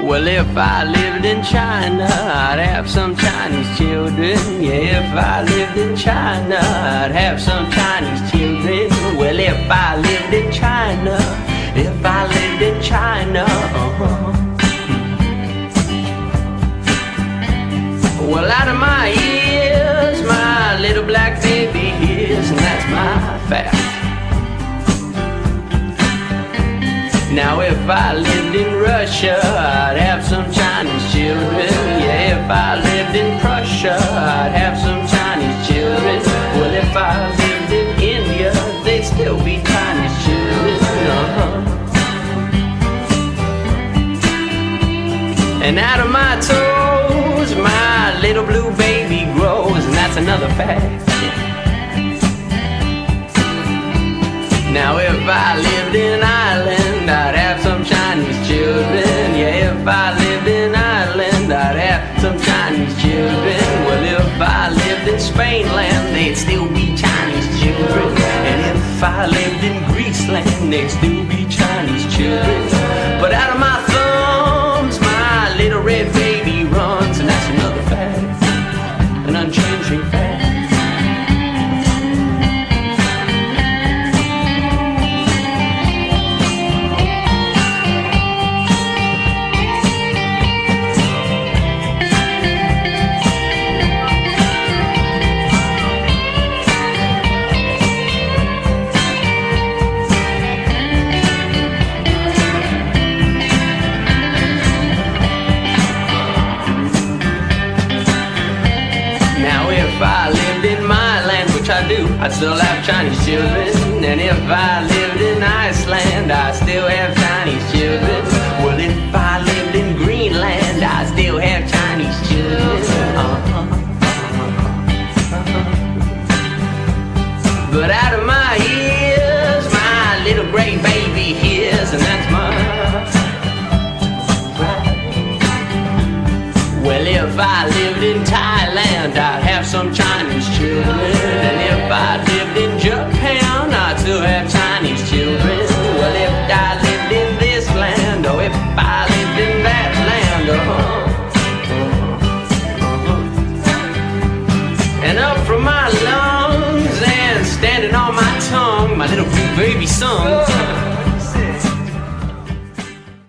Well, if I lived in China, I'd have some Chinese children. Yeah, if I lived in China, I'd have some Chinese children. Well, if I lived in China, if I lived in China, Well, out of my ears, my little black baby hears, and that's my fact. Now if I lived in Russia, I'd have some Chinese children. Yeah, if I lived in Prussia, I'd have some Chinese children. Well, if I lived in India, they'd still be Chinese children. And out of my toes, my little blue baby grows, and that's another fact. Now if I lived in Ireland, I'd have some Chinese children. Yeah, if I lived in Ireland, I'd have some Chinese children. Well, if I lived in Spainland, they'd still be Chinese children. And if I lived in Greeceland, they'd still be Chinese children. But out of my thumbs, my little red baby runs, and that's another fact, an unchanging fact. If I lived in my land, which I do, I'd still have Chinese children. And if I lived in Iceland, I'd still have Chinese children. Well, if I lived in Greenland, I'd still have Chinese children. But out of my ears, my little gray baby hears, and that's my Well, if I lived in Thailand, I'd have some Chinese children. And if I lived in Japan, I'd still have Chinese children. Well, if I lived in this land, or if I lived in that land, And up from my lungs and standing on my tongue, my little blue baby sung.